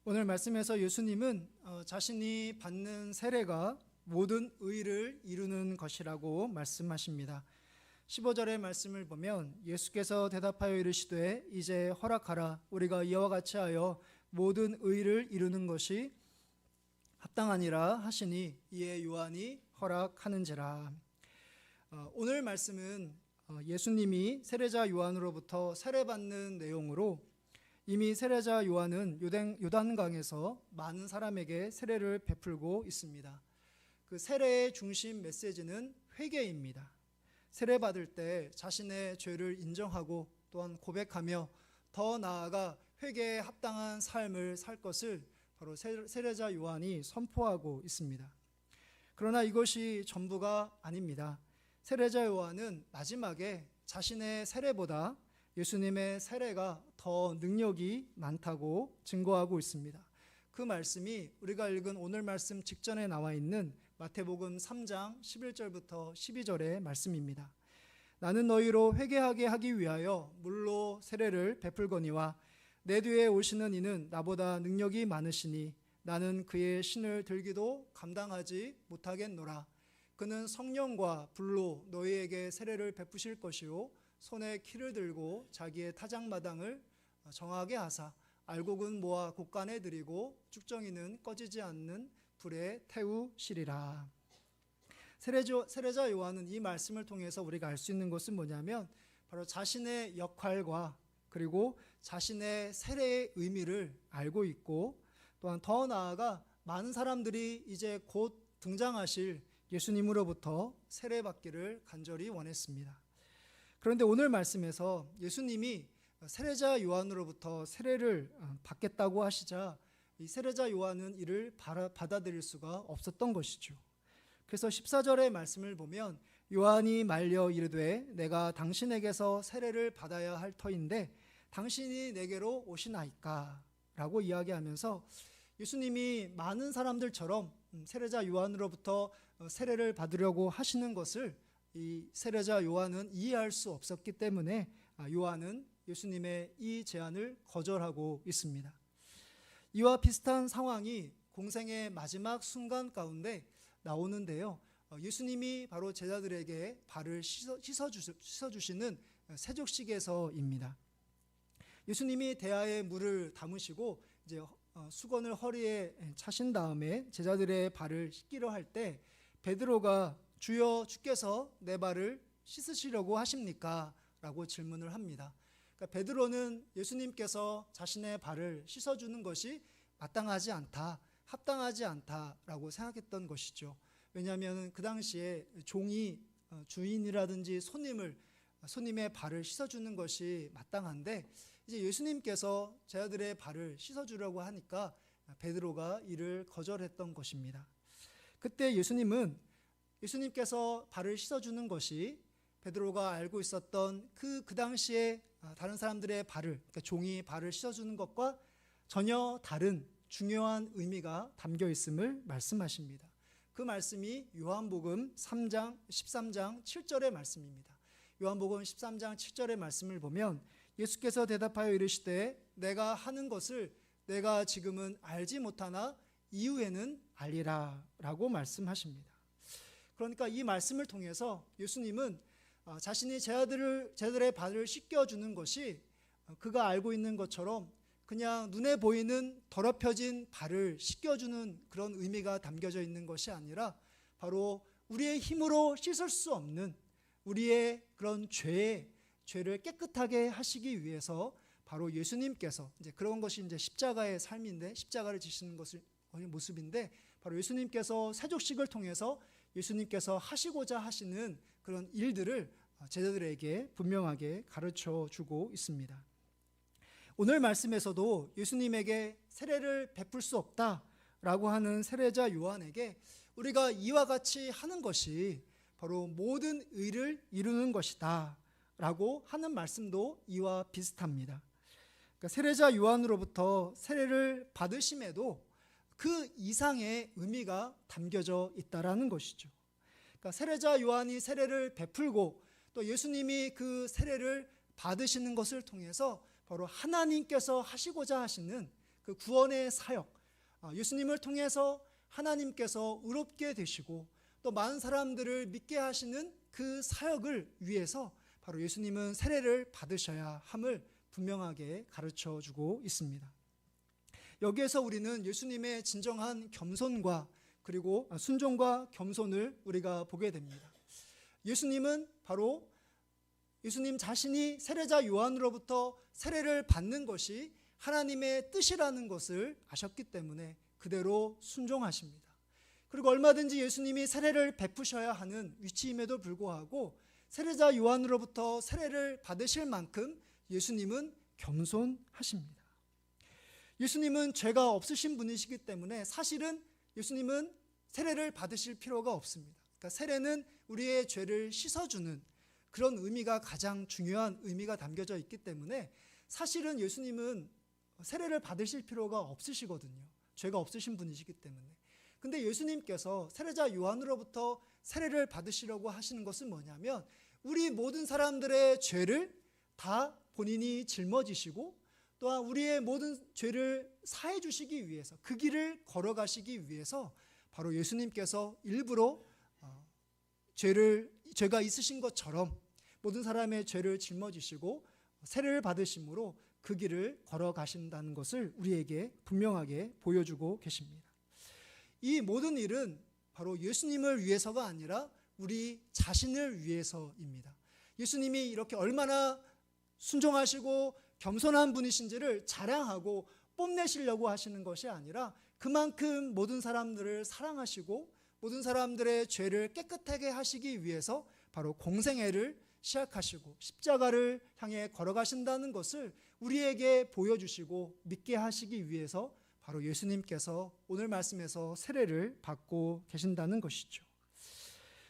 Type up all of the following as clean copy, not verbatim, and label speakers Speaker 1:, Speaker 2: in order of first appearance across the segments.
Speaker 1: 오늘 말씀에서 예수님은 자신이 받는 세례가 모든 의를 이루는 것이라고 말씀하십니다. 15절의 말씀을 보면 예수께서 대답하여 이르시되 이제 허락하라. 우리가 이와 같이 하여 모든 의를 이루는 것이 합당하니라 하시니 이에 요한이 허락하는지라. 오늘 말씀은 예수님이 세례자 요한으로부터 세례받는 내용으로 이미 세례자 요한은 요단강에서 많은 사람에게 세례를 베풀고 있습니다. 그 세례의 중심 메시지는 회개입니다. 세례받을 때 자신의 죄를 인정하고 또한 고백하며 더 나아가 회개에 합당한 삶을 살 것을 바로 세례자 요한이 선포하고 있습니다. 그러나 이것이 전부가 아닙니다. 세례자 요한은 마지막에 자신의 세례보다 예수님의 세례가 더 능력이 많다고 증거하고 있습니다. 그 말씀이 우리가 읽은 오늘 말씀 직전에 나와 있는 마태복음 3장 11절부터 12절의 말씀입니다. 나는 너희로 회개하게 하기 위하여 물로 세례를 베풀거니와 내 뒤에 오시는 이는 나보다 능력이 많으시니 나는 그의 신을 들기도 감당하지 못하겠노라. 그는 성령과 불로 너희에게 세례를 베푸실 것이요 손에 키를 들고 자기의 타작마당을 정하게 하사 알곡은 모아 곡간에 들이고 쭉정이는 꺼지지 않는 불에 태우시리라. 세례자 요한은 이 말씀을 통해서 우리가 알 수 있는 것은 뭐냐면 바로 자신의 역할과 그리고 자신의 세례의 의미를 알고 있고 또한 더 나아가 많은 사람들이 이제 곧 등장하실 예수님으로부터 세례받기를 간절히 원했습니다. 그런데 오늘 말씀에서 예수님이 세례자 요한으로부터 세례를 받겠다고 하시자 이 세례자 요한은 이를 받아들일 수가 없었던 것이죠. 그래서 14절의 말씀을 보면 요한이 말려 이르되 내가 당신에게서 세례를 받아야 할 터인데 당신이 내게로 오시나이까 라고 이야기하면서 예수님이 많은 사람들처럼 세례자 요한으로부터 세례를 받으려고 하시는 것을 이 세례자 요한은 이해할 수 없었기 때문에 요한은 예수님의 이 제안을 거절하고 있습니다. 이와 비슷한 상황이 공생의 마지막 순간 가운데 나오는데요. 예수님이 바로 제자들에게 발을 씻어주시는 세족식에서입니다. 예수님이 대야에 물을 담으시고 이제 수건을 허리에 차신 다음에 제자들의 발을 씻기려 할 때 베드로가 주여 주께서 내 발을 씻으시려고 하십니까? 라고 질문을 합니다. 그러니까 베드로는 예수님께서 자신의 발을 씻어주는 것이 마땅하지 않다, 합당하지 않다라고 생각했던 것이죠. 왜냐하면 그 당시에 종이 주인이라든지 손님의 발을 씻어주는 것이 마땅한데 이제 예수님께서 제자들의 발을 씻어주려고 하니까 베드로가 이를 거절했던 것입니다. 그때 예수님께서 발을 씻어주는 것이 베드로가 알고 있었던 그 당시에 다른 사람들의 발을, 그러니까 종이 발을 씻어주는 것과 전혀 다른 중요한 의미가 담겨 있음을 말씀하십니다. 그 말씀이 요한복음 13장 7절의 말씀입니다. 요한복음 13장 7절의 말씀을 보면 예수께서 대답하여 이르시되 내가 하는 것을 내가 지금은 알지 못하나 이후에는 알리라 라고 말씀하십니다. 그러니까 이 말씀을 통해서 예수님은 자신이 제자들의 발을 씻겨주는 것이 그가 알고 있는 것처럼 그냥 눈에 보이는 더럽혀진 발을 씻겨주는 그런 의미가 담겨져 있는 것이 아니라 바로 우리의 힘으로 씻을 수 없는 우리의 그런 죄를 깨끗하게 하시기 위해서 바로 예수님께서 이제 그런 것이 이제 십자가의 삶인데 십자가를 지시는 모습인데 바로 예수님께서 세족식을 통해서 예수님께서 하시고자 하시는 그런 일들을 제자들에게 분명하게 가르쳐 주고 있습니다. 오늘 말씀에서도 예수님에게 세례를 베풀 수 없다라고 하는 세례자 요한에게 우리가 이와 같이 하는 것이 바로 모든 의를 이루는 것이다 라고 하는 말씀도 이와 비슷합니다. 그러니까 세례자 요한으로부터 세례를 받으심에도 그 이상의 의미가 담겨져 있다라는 것이죠. 그러니까 세례자 요한이 세례를 베풀고 또 예수님이 그 세례를 받으시는 것을 통해서 바로 하나님께서 하시고자 하시는 그 구원의 사역, 예수님을 통해서 하나님께서 의롭게 되시고 또 많은 사람들을 믿게 하시는 그 사역을 위해서 바로 예수님은 세례를 받으셔야 함을 분명하게 가르쳐주고 있습니다. 여기에서 우리는 예수님의 진정한 겸손과 그리고 순종과 겸손을 우리가 보게 됩니다. 예수님은 바로 예수님 자신이 세례자 요한으로부터 세례를 받는 것이 하나님의 뜻이라는 것을 아셨기 때문에 그대로 순종하십니다. 그리고 얼마든지 예수님이 세례를 베푸셔야 하는 위치임에도 불구하고 세례자 요한으로부터 세례를 받으실 만큼 예수님은 겸손하십니다. 예수님은 죄가 없으신 분이시기 때문에 사실은 예수님은 세례를 받으실 필요가 없습니다. 그러니까 세례는 우리의 죄를 씻어주는 그런 의미가 가장 중요한 의미가 담겨져 있기 때문에 사실은 예수님은 세례를 받으실 필요가 없으시거든요. 죄가 없으신 분이시기 때문에. 근데 예수님께서 세례자 요한으로부터 세례를 받으시려고 하시는 것은 뭐냐면 우리 모든 사람들의 죄를 다 본인이 짊어지시고 또한 우리의 모든 죄를 사해 주시기 위해서 그 길을 걸어가시기 위해서 바로 예수님께서 일부러 죄가 있으신 것처럼 모든 사람의 죄를 짊어지시고 세례를 받으심으로 그 길을 걸어가신다는 것을 우리에게 분명하게 보여주고 계십니다. 이 모든 일은 바로 예수님을 위해서가 아니라 우리 자신을 위해서입니다. 예수님이 이렇게 얼마나 순종하시고 겸손한 분이신지를 자랑하고 뽐내시려고 하시는 것이 아니라 그만큼 모든 사람들을 사랑하시고 모든 사람들의 죄를 깨끗하게 하시기 위해서 바로 공생애를 시작하시고 십자가를 향해 걸어가신다는 것을 우리에게 보여주시고 믿게 하시기 위해서 바로 예수님께서 오늘 말씀에서 세례를 받고 계신다는 것이죠.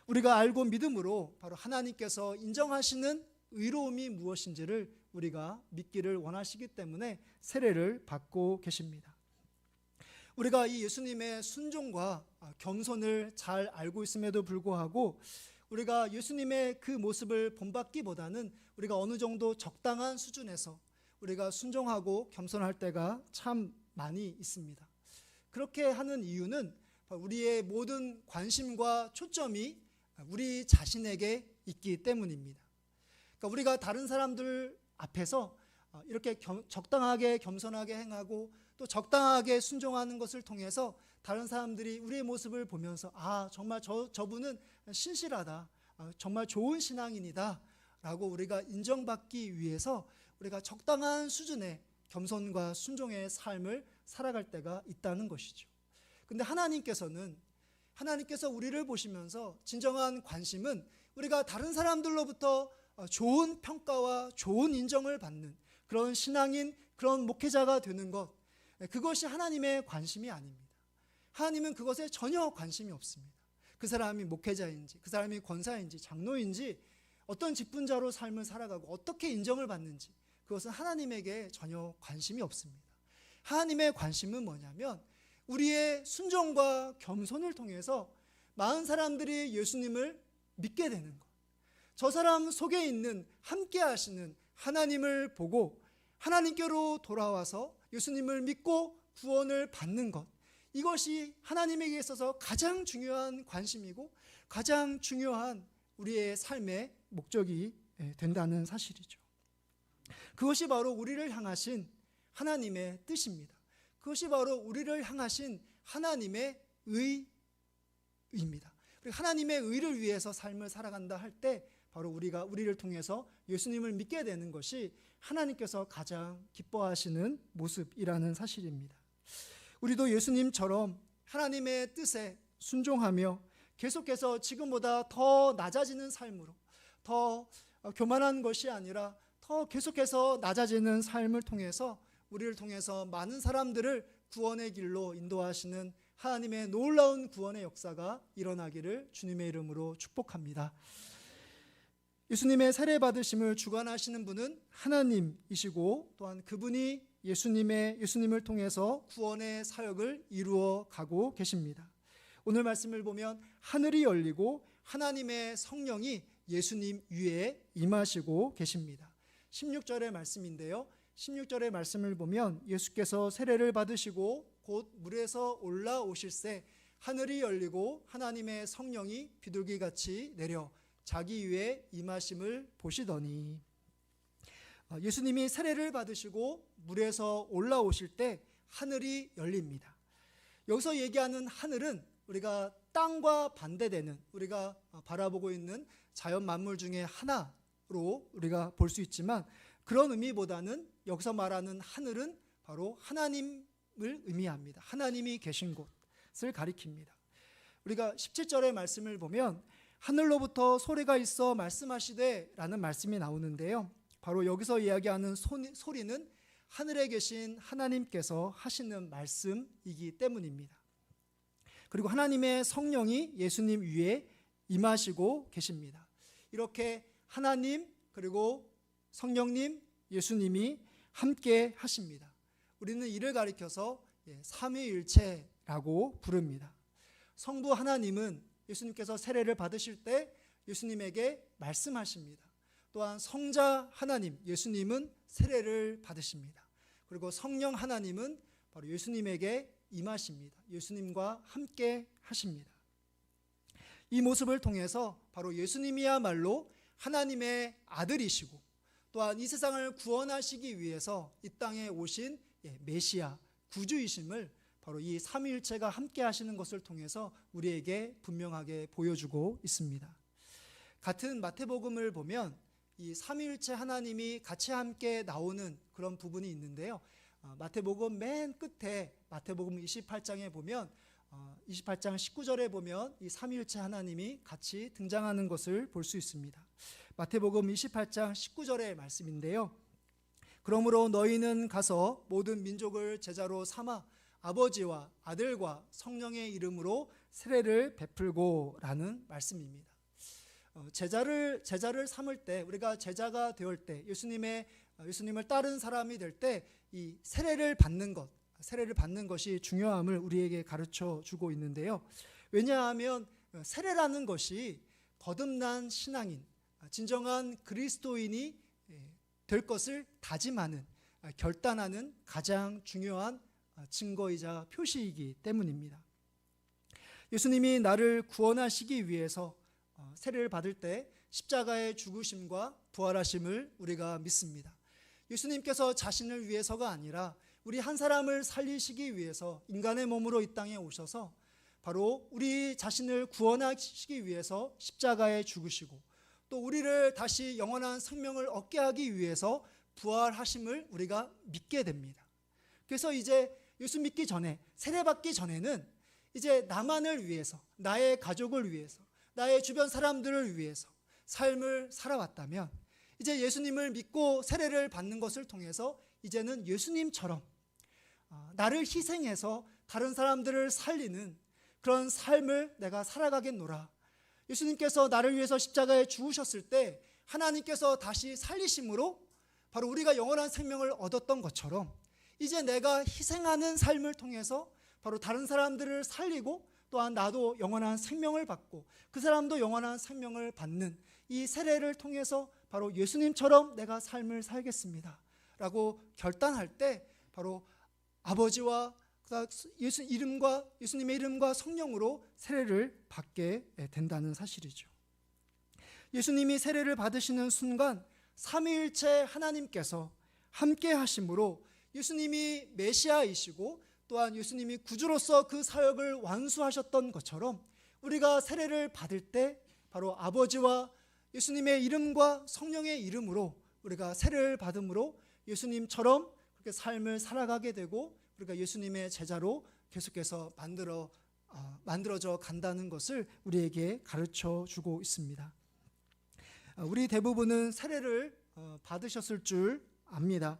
Speaker 1: 우리가 알고 믿음으로 바로 하나님께서 인정하시는 의로움이 무엇인지를 우리가 믿기를 원하시기 때문에 세례를 받고 계십니다. 우리가 이 예수님의 순종과 겸손을 잘 알고 있음에도 불구하고 우리가 예수님의 그 모습을 본받기보다는 우리가 어느 정도 적당한 수준에서 우리가 순종하고 겸손할 때가 참 많이 있습니다. 그렇게 하는 이유는 우리의 모든 관심과 초점이 우리 자신에게 있기 때문입니다. 그러니까 우리가 다른 사람들 앞에서 이렇게 적당하게 겸손하게 행하고 또 적당하게 순종하는 것을 통해서 다른 사람들이 우리의 모습을 보면서 정말 저분은 신실하다, 정말 좋은 신앙인이다 라고 우리가 인정받기 위해서 우리가 적당한 수준의 겸손과 순종의 삶을 살아갈 때가 있다는 것이죠. 근데 하나님께서 우리를 보시면서 진정한 관심은 우리가 다른 사람들로부터 좋은 평가와 좋은 인정을 받는 그런 신앙인, 그런 목회자가 되는 것, 그것이 하나님의 관심이 아닙니다. 하나님은 그것에 전혀 관심이 없습니다. 그 사람이 목회자인지, 그 사람이 권사인지, 장로인지, 어떤 직분자로 삶을 살아가고 어떻게 인정을 받는지 그것은 하나님에게 전혀 관심이 없습니다. 하나님의 관심은 뭐냐면 우리의 순종과 겸손을 통해서 많은 사람들이 예수님을 믿게 되는 것, 저 사람 속에 있는 함께 하시는 하나님을 보고 하나님께로 돌아와서 예수님을 믿고 구원을 받는 것, 이것이 하나님에게 있어서 가장 중요한 관심이고 가장 중요한 우리의 삶의 목적이 된다는 사실이죠. 그것이 바로 우리를 향하신 하나님의 뜻입니다. 그것이 바로 우리를 향하신 하나님의 의입니다. 하나님의 의를 위해서 삶을 살아간다 할 때 바로 우리를 통해서 예수님을 믿게 되는 것이 하나님께서 가장 기뻐하시는 모습이라는 사실입니다. 우리도 예수님처럼 하나님의 뜻에 순종하며 계속해서 지금보다 더 낮아지는 삶으로, 더 교만한 것이 아니라 더 계속해서 낮아지는 삶을 통해서 우리를 통해서 많은 사람들을 구원의 길로 인도하시는 하나님의 놀라운 구원의 역사가 일어나기를 주님의 이름으로 축복합니다. 예수님의 세례 받으심을 주관하시는 분은 하나님이시고 또한 그분이 예수님을 통해서 구원의 사역을 이루어 가고 계십니다. 오늘 말씀을 보면 하늘이 열리고 하나님의 성령이 예수님 위에 임하시고 계십니다. 16절의 말씀인데요. 16절의 말씀을 보면 예수께서 세례를 받으시고 곧 물에서 올라오실새 하늘이 열리고 하나님의 성령이 비둘기같이 내려 자기 위에 임하심을 보시더니, 예수님이 세례를 받으시고 물에서 올라오실 때 하늘이 열립니다. 여기서 얘기하는 하늘은 우리가 땅과 반대되는, 우리가 바라보고 있는 자연 만물 중에 하나로 우리가 볼 수 있지만, 그런 의미보다는 여기서 말하는 하늘은 바로 하나님을 의미합니다. 하나님이 계신 곳을 가리킵니다. 우리가 17절의 말씀을 보면 하늘로부터 소리가 있어 말씀하시되 라는 말씀이 나오는데요, 바로 여기서 이야기하는 소리는 하늘에 계신 하나님께서 하시는 말씀이기 때문입니다. 그리고 하나님의 성령이 예수님 위에 임하시고 계십니다. 이렇게 하나님 그리고 성령님, 예수님이 함께 하십니다. 우리는 이를 가리켜서 삼위일체라고 부릅니다. 성부 하나님은 예수님께서 세례를 받으실 때 예수님에게 말씀하십니다. 또한 성자 하나님, 예수님은 세례를 받으십니다. 그리고 성령 하나님은 바로 예수님에게 임하십니다. 예수님과 함께 하십니다. 이 모습을 통해서 바로 예수님이야말로 하나님의 아들이시고, 또한 이 세상을 구원하시기 위해서 이 땅에 오신 메시아, 구주이심을 바로 이 삼위일체가 함께 하시는 것을 통해서 우리에게 분명하게 보여주고 있습니다. 같은 마태복음을 보면 이 삼위일체 하나님이 같이 함께 나오는 그런 부분이 있는데요, 마태복음 맨 끝에 마태복음 28장에 보면 28장 19절에 보면 이 삼위일체 하나님이 같이 등장하는 것을 볼 수 있습니다. 마태복음 28장 19절의 말씀인데요, 그러므로 너희는 가서 모든 민족을 제자로 삼아 아버지와 아들과 성령의 이름으로 세례를 베풀고 라는 말씀입니다. 제자를 삼을 때, 우리가 제자가 되올 때, 예수님을 따른 사람이 될 때 이 세례를 받는 것이 중요함을 우리에게 가르쳐 주고 있는데요, 왜냐하면 세례라는 것이 거듭난 신앙인, 진정한 그리스도인이 될 것을 다짐하는, 결단하는 가장 중요한 증거이자 표시이기 때문입니다. 예수님이 나를 구원하시기 위해서 세례를 받을 때 십자가의 죽으심과 부활하심을 우리가 믿습니다. 예수님께서 자신을 위해서가 아니라 우리 한 사람을 살리시기 위해서 인간의 몸으로 이 땅에 오셔서 바로 우리 자신을 구원하시기 위해서 십자가에 죽으시고, 또 우리를 다시 영원한 생명을 얻게 하기 위해서 부활하심을 우리가 믿게 됩니다. 그래서 이제 예수 믿기 전에, 세례받기 전에는 이제 나만을 위해서, 나의 가족을 위해서, 나의 주변 사람들을 위해서 삶을 살아왔다면, 이제 예수님을 믿고 세례를 받는 것을 통해서 이제는 예수님처럼 나를 희생해서 다른 사람들을 살리는 그런 삶을 내가 살아가겠노라. 예수님께서 나를 위해서 십자가에 죽으셨을 때 하나님께서 다시 살리심으로 바로 우리가 영원한 생명을 얻었던 것처럼, 이제 내가 희생하는 삶을 통해서 바로 다른 사람들을 살리고, 또한 나도 영원한 생명을 받고 그 사람도 영원한 생명을 받는 이 세례를 통해서 바로 예수님처럼 내가 삶을 살겠습니다 라고 결단할 때 바로 아버지와 예수님의 이름과 성령으로 세례를 받게 된다는 사실이죠. 예수님이 세례를 받으시는 순간 삼위일체 하나님께서 함께 하심으로 예수님이 메시아이시고, 또한 예수님이 구주로서 그 사역을 완수하셨던 것처럼 우리가 세례를 받을 때 바로 아버지와 예수님의 이름과 성령의 이름으로 우리가 세례를 받음으로 예수님처럼 그렇게 삶을 살아가게 되고, 우리가 예수님의 제자로 계속해서 만들어져 간다는 것을 우리에게 가르쳐 주고 있습니다. 우리 대부분은 세례를 받으셨을 줄 압니다.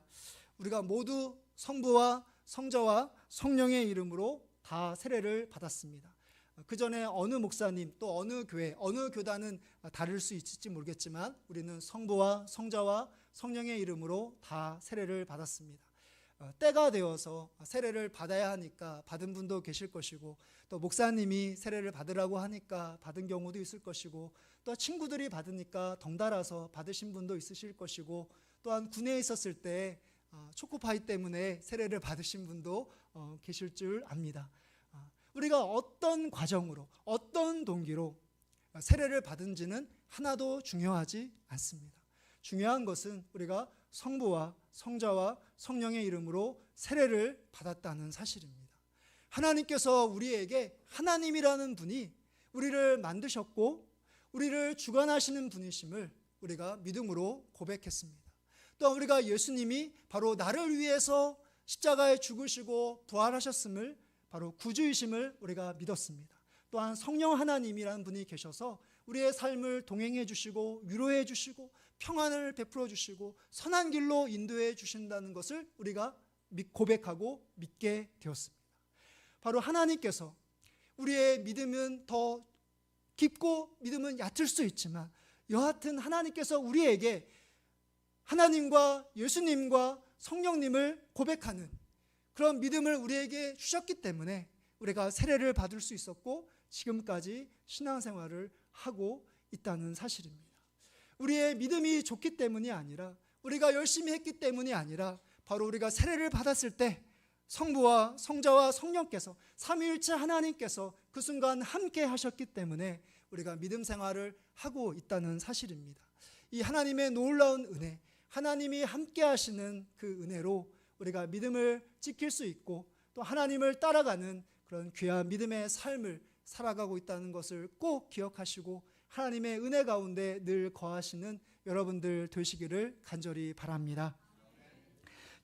Speaker 1: 우리가 모두 성부와 성자와 성령의 이름으로 다 세례를 받았습니다. 그 전에 어느 목사님, 또 어느 교회, 어느 교단은 다를 수 있을지 모르겠지만 우리는 성부와 성자와 성령의 이름으로 다 세례를 받았습니다. 때가 되어서 세례를 받아야 하니까 받은 분도 계실 것이고, 또 목사님이 세례를 받으라고 하니까 받은 경우도 있을 것이고, 또 친구들이 받으니까 덩달아서 받으신 분도 있으실 것이고, 또한 군에 있었을 때 초코파이 때문에 세례를 받으신 분도 계실 줄 압니다. 우리가 어떤 과정으로, 어떤 동기로 세례를 받은지는 하나도 중요하지 않습니다. 중요한 것은 우리가 성부와 성자와 성령의 이름으로 세례를 받았다는 사실입니다. 하나님께서 우리에게 하나님이라는 분이 우리를 만드셨고 우리를 주관하시는 분이심을 우리가 믿음으로 고백했습니다. 또한 우리가 예수님이 바로 나를 위해서 십자가에 죽으시고 부활하셨음을, 바로 구주이심을 우리가 믿었습니다. 또한 성령 하나님이라는 분이 계셔서 우리의 삶을 동행해 주시고 위로해 주시고 평안을 베풀어 주시고 선한 길로 인도해 주신다는 것을 우리가 고백하고 믿게 되었습니다. 바로 하나님께서, 우리의 믿음은 더 깊고 믿음은 얕을 수 있지만 여하튼 하나님께서 우리에게 하나님과 예수님과 성령님을 고백하는 그런 믿음을 우리에게 주셨기 때문에 우리가 세례를 받을 수 있었고 지금까지 신앙생활을 하고 있다는 사실입니다. 우리의 믿음이 좋기 때문이 아니라, 우리가 열심히 했기 때문이 아니라, 바로 우리가 세례를 받았을 때 성부와 성자와 성령께서, 삼위일체 하나님께서 그 순간 함께 하셨기 때문에 우리가 믿음 생활을 하고 있다는 사실입니다. 이 하나님의 놀라운 은혜, 하나님이 함께 하시는 그 은혜로 우리가 믿음을 지킬 수 있고 또 하나님을 따라가는 그런 귀한 믿음의 삶을 살아가고 있다는 것을 꼭 기억하시고 하나님의 은혜 가운데 늘 거하시는 여러분들 되시기를 간절히 바랍니다.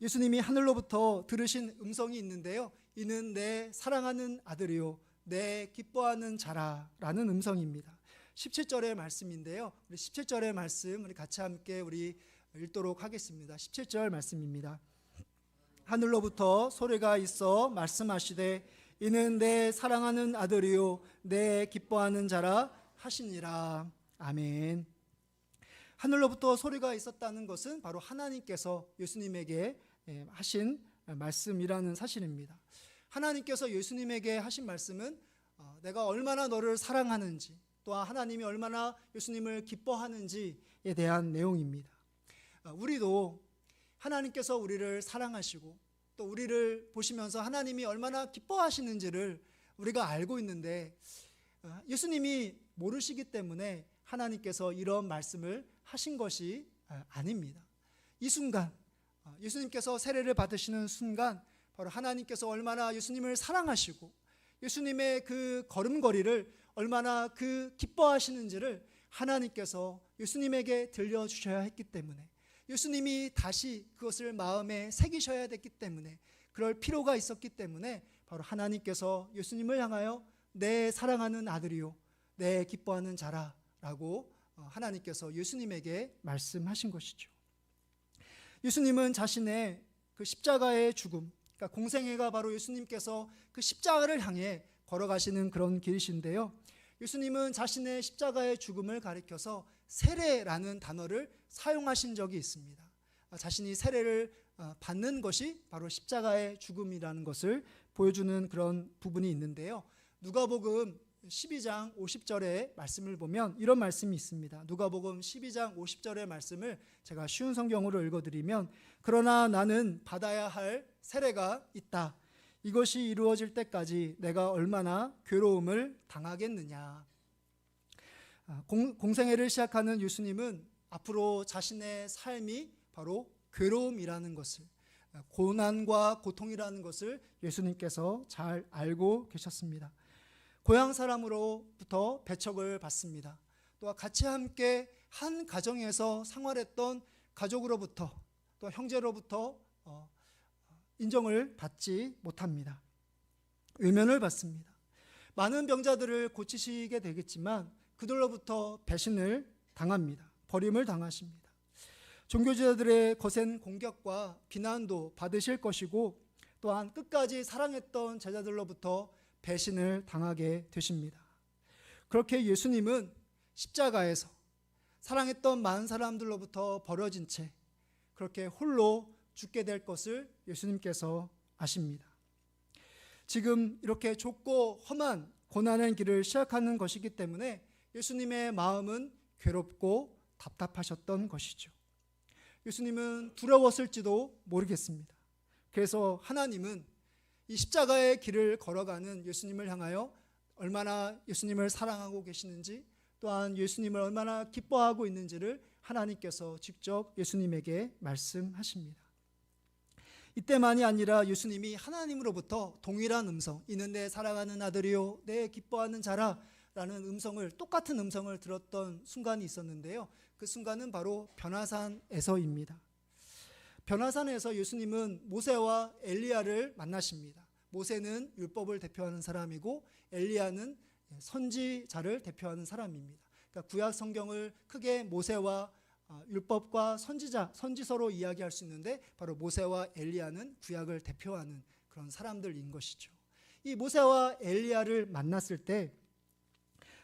Speaker 1: 예수님이 하늘로부터 들으신 음성이 있는데요, 이는 내 사랑하는 아들이요 내 기뻐하는 자라 라는 음성입니다. 17절의 말씀인데요, 우리 17절의 말씀 우리 같이 함께 우리 읽도록 하겠습니다. 17절 말씀입니다. 하늘로부터 소리가 있어 말씀하시되 이는 내 사랑하는 아들이요 내 기뻐하는 자라 하시니라. 아멘. 하늘로부터 소리가 있었다는 것은 바로 하나님께서 예수님에게 하신 말씀이라는 사실입니다. 하나님께서 예수님에게 하신 말씀은 내가 얼마나 너를 사랑하는지, 또한 하나님이 얼마나 예수님을 기뻐하는지에 대한 내용입니다. 우리도 하나님께서 우리를 사랑하시고 또 우리를 보시면서 하나님이 얼마나 기뻐하시는지를 우리가 알고 있는데 예수님이 모르시기 때문에 하나님께서 이런 말씀을 하신 것이 아닙니다. 이 순간 예수님께서 세례를 받으시는 순간 바로 하나님께서 얼마나 예수님을 사랑하시고 예수님의 그 걸음걸이를 얼마나 그 기뻐하시는지를 하나님께서 예수님에게 들려주셔야 했기 때문에, 예수님이 다시 그것을 마음에 새기셔야 됐기 때문에, 그럴 필요가 있었기 때문에 바로 하나님께서 예수님을 향하여 내 사랑하는 아들이요 내 기뻐하는 자라 라고 하나님께서 예수님에게 말씀하신 것이죠. 예수님은 자신의 그 십자가의 죽음, 그러니까 공생애가 바로 예수님께서 그 십자가를 향해 걸어가시는 그런 길이신데요, 예수님은 자신의 십자가의 죽음을 가리켜서 세례라는 단어를 사용하신 적이 있습니다. 자신이 세례를 받는 것이 바로 십자가의 죽음이라는 것을 보여주는 그런 부분이 있는데요, 누가복음 12장 50절의 말씀을 보면 이런 말씀이 있습니다. 누가복음 12장 50절의 말씀을 제가 쉬운 성경으로 읽어드리면, 그러나 나는 받아야 할 세례가 있다. 이것이 이루어질 때까지 내가 얼마나 괴로움을 당하겠느냐. 공생애를 시작하는 예수님은 앞으로 자신의 삶이 바로 괴로움이라는 것을, 고난과 고통이라는 것을 예수님께서 잘 알고 계셨습니다. 고향 사람으로부터 배척을 받습니다. 또 같이 함께 한 가정에서 생활했던 가족으로부터, 또 형제로부터 인정을 받지 못합니다. 외면을 받습니다. 많은 병자들을 고치시게 되겠지만 그들로부터 배신을 당합니다. 버림을 당하십니다. 종교지자들의 거센 공격과 비난도 받으실 것이고, 또한 끝까지 사랑했던 제자들로부터 배신을 당하게 되십니다. 그렇게 예수님은 십자가에서 사랑했던 많은 사람들로부터 버려진 채 그렇게 홀로 죽게 될 것을 예수님께서 아십니다. 지금 이렇게 좁고 험한 고난의 길을 시작하는 것이기 때문에 예수님의 마음은 괴롭고 답답하셨던 것이죠. 예수님은 두려웠을지도 모르겠습니다. 그래서 하나님은 이 십자가의 길을 걸어가는 예수님을 향하여 얼마나 예수님을 사랑하고 계시는지, 또한 예수님을 얼마나 기뻐하고 있는지를 하나님께서 직접 예수님에게 말씀하십니다. 이때만이 아니라 예수님이 하나님으로부터 동일한 음성, 이는 내 사랑하는 아들이요 내 기뻐하는 자라 라는 음성을, 똑같은 음성을 들었던 순간이 있었는데요. 그 순간은 바로 변화산에서입니다. 변화산에서 예수님은 모세와 엘리야를 만나십니다. 모세는 율법을 대표하는 사람이고 엘리야는 선지자를 대표하는 사람입니다. 그러니까 구약 성경을 크게 모세와 율법과 선지서로 이야기할 수 있는데, 바로 모세와 엘리야는 구약을 대표하는 그런 사람들인 것이죠. 이 모세와 엘리야를 만났을 때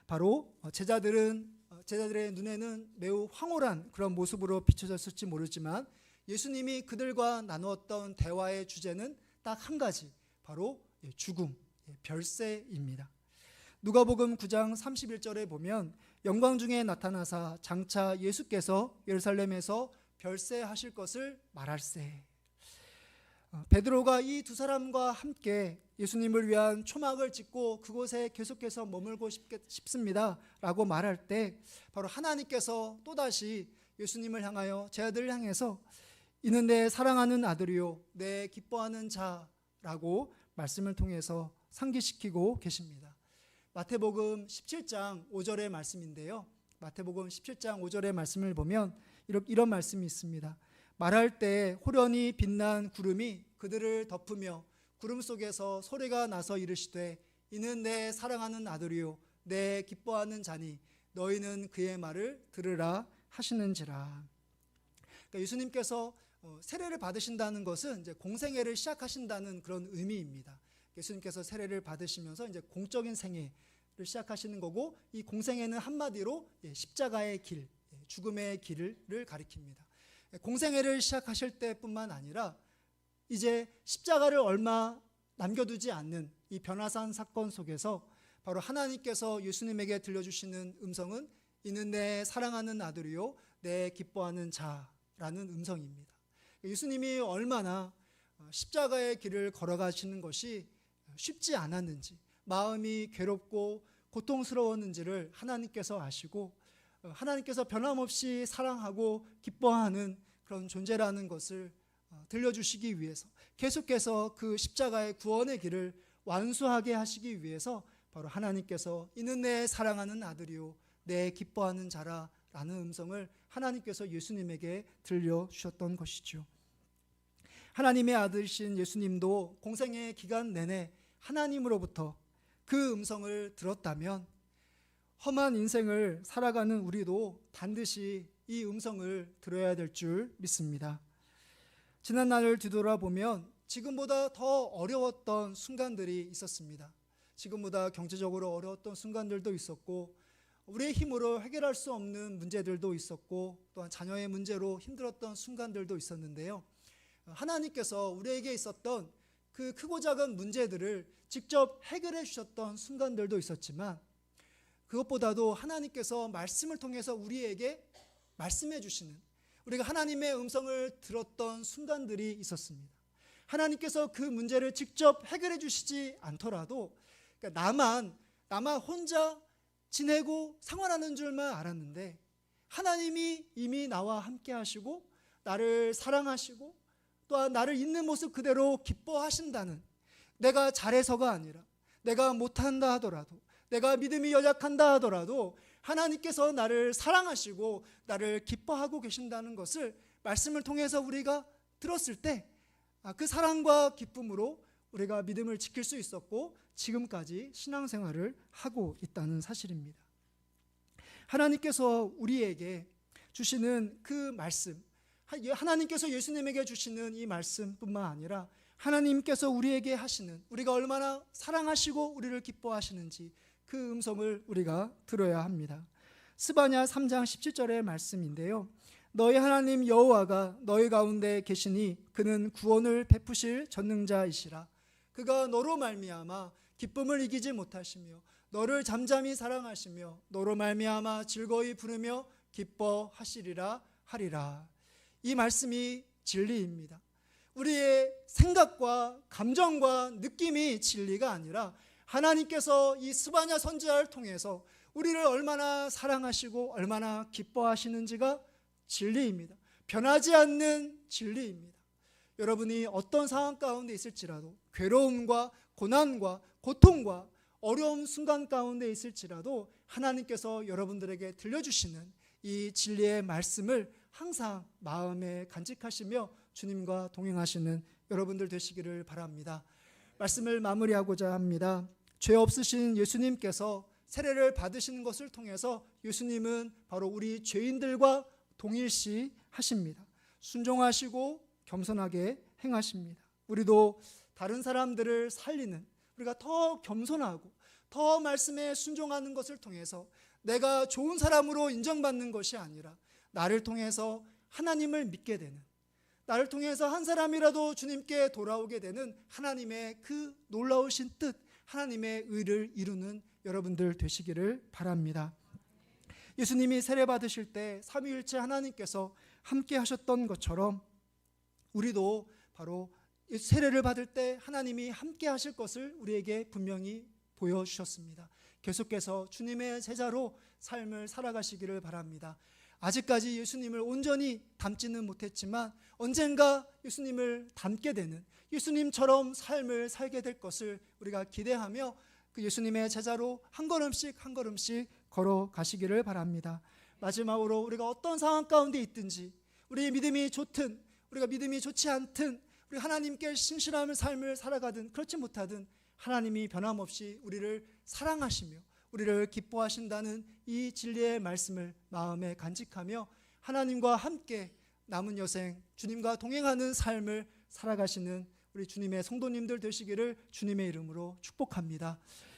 Speaker 1: 바로 제자들의 눈에는 매우 황홀한 그런 모습으로 비춰졌을지 모르지만, 예수님이 그들과 나누었던 대화의 주제는 딱 한 가지, 바로 죽음, 별세입니다. 누가복음 9장 31절에 보면 영광 중에 나타나사 장차 예수께서 예루살렘에서 별세하실 것을 말할세. 베드로가 이 두 사람과 함께 예수님을 위한 초막을 짓고 그곳에 계속해서 머물고 싶습니다 라고 말할 때, 바로 하나님께서 또다시 예수님을 향하여, 제 아들을 향해서 이는 내 사랑하는 아들이요 내 기뻐하는 자라고 말씀을 통해서 상기시키고 계십니다. 마태복음 17장 5절의 말씀인데요. 마태복음 17장 5절의 말씀을 보면 이런 말씀이 있습니다. 말할 때 호련히 빛난 구름이 그들을 덮으며 구름 속에서 소리가 나서 이르시되 이는 내 사랑하는 아들이요 내 기뻐하는 자니 너희는 그의 말을 들으라 하시는지라. 그러니까 예수님께서 세례를 받으신다는 것은 이제 공생애를 시작하신다는 그런 의미입니다. 예수님께서 세례를 받으시면서 이제 공적인 생애를 시작하시는 거고, 이 공생애는 한마디로 십자가의 길, 죽음의 길을 가리킵니다. 공생애를 시작하실 때뿐만 아니라 이제 십자가를 얼마 남겨두지 않는 이 변화산 사건 속에서 바로 하나님께서 예수님에게 들려주시는 음성은 이는 내 사랑하는 아들이요 내 기뻐하는 자라는 음성입니다. 예수님이 얼마나 십자가의 길을 걸어가시는 것이 쉽지 않았는지, 마음이 괴롭고 고통스러웠는지를 하나님께서 아시고, 하나님께서 변함없이 사랑하고 기뻐하는 그런 존재라는 것을 들려주시기 위해서, 계속해서 그 십자가의 구원의 길을 완수하게 하시기 위해서 바로 하나님께서 이는 내 사랑하는 아들이요 내 기뻐하는 자라 라는 음성을 하나님께서 예수님에게 들려주셨던 것이죠. 하나님의 아들이신 예수님도 공생의 기간 내내 하나님으로부터 그 음성을 들었다면 험한 인생을 살아가는 우리도 반드시 이 음성을 들어야 될 줄 믿습니다. 지난 날을 뒤돌아보면 지금보다 더 어려웠던 순간들이 있었습니다. 지금보다 경제적으로 어려웠던 순간들도 있었고, 우리의 힘으로 해결할 수 없는 문제들도 있었고, 또한 자녀의 문제로 힘들었던 순간들도 있었는데요. 하나님께서 우리에게 있었던 그 크고 작은 문제들을 직접 해결해 주셨던 순간들도 있었지만, 그것보다도 하나님께서 말씀을 통해서 우리에게 말씀해 주시는, 우리가 하나님의 음성을 들었던 순간들이 있었습니다. 하나님께서 그 문제를 직접 해결해 주시지 않더라도, 그러니까 나만 혼자 지내고 생활하는 줄만 알았는데, 하나님이 이미 나와 함께 하시고 나를 사랑하시고 또한 나를 있는 모습 그대로 기뻐하신다는, 내가 잘해서가 아니라 내가 못한다 하더라도, 내가 믿음이 연약한다 하더라도 하나님께서 나를 사랑하시고 나를 기뻐하고 계신다는 것을 말씀을 통해서 우리가 들었을 때, 그 사랑과 기쁨으로 우리가 믿음을 지킬 수 있었고 지금까지 신앙생활을 하고 있다는 사실입니다. 하나님께서 우리에게 주시는 그 말씀, 하나님께서 예수님에게 주시는 이 말씀뿐만 아니라 하나님께서 우리에게 하시는, 우리가 얼마나 사랑하시고 우리를 기뻐하시는지 그 음성을 우리가 들어야 합니다. 스바냐 3장 17절의 말씀인데요. 너희 하나님 여호와가 너희 가운데 계시니 그는 구원을 베푸실 전능자이시라. 그가 너로 말미암아 기쁨을 이기지 못하시며 너를 잠잠히 사랑하시며 너로 말미암아 즐거이 부르며 기뻐하시리라 하리라. 이 말씀이 진리입니다. 우리의 생각과 감정과 느낌이 진리가 아니라 하나님께서 이 스바냐 선지자를 통해서 우리를 얼마나 사랑하시고 얼마나 기뻐하시는지가 진리입니다. 변하지 않는 진리입니다. 여러분이 어떤 상황 가운데 있을지라도, 괴로움과 고난과 고통과 어려운 순간 가운데 있을지라도 하나님께서 여러분들에게 들려주시는 이 진리의 말씀을 항상 마음에 간직하시며 주님과 동행하시는 여러분들 되시기를 바랍니다. 말씀을 마무리하고자 합니다. 죄 없으신 예수님께서 세례를 받으시는 것을 통해서 예수님은 바로 우리 죄인들과 동일시 하십니다. 순종하시고 겸손하게 행하십니다. 우리도 다른 사람들을 살리는, 우리가 더 겸손하고 더 말씀에 순종하는 것을 통해서 내가 좋은 사람으로 인정받는 것이 아니라 나를 통해서 하나님을 믿게 되는, 나를 통해서 한 사람이라도 주님께 돌아오게 되는 하나님의 그 놀라우신 뜻, 하나님의 의를 이루는 여러분들 되시기를 바랍니다. 예수님이 세례 받으실 때 삼위일체 하나님께서 함께 하셨던 것처럼 우리도 바로 세례를 받을 때 하나님이 함께 하실 것을 우리에게 분명히 보여주셨습니다. 계속해서 주님의 제자로 삶을 살아가시기를 바랍니다. 아직까지 예수님을 온전히 닮지는 못했지만 언젠가 예수님을 닮게 되는, 예수님처럼 삶을 살게 될 것을 우리가 기대하며 그 예수님의 제자로 한 걸음씩 한 걸음씩 걸어가시기를 바랍니다. 마지막으로 우리가 어떤 상황 가운데 있든지, 우리의 믿음이 좋든 우리가 믿음이 좋지 않든, 우리 하나님께 신실함을 삶을 살아가든 그렇지 못하든 하나님이 변함없이 우리를 사랑하시며 우리를 기뻐하신다는 이 진리의 말씀을 마음에 간직하며 하나님과 함께 남은 여생 주님과 동행하는 삶을 살아가시는 우리 주님의 성도님들 되시기를 주님의 이름으로 축복합니다.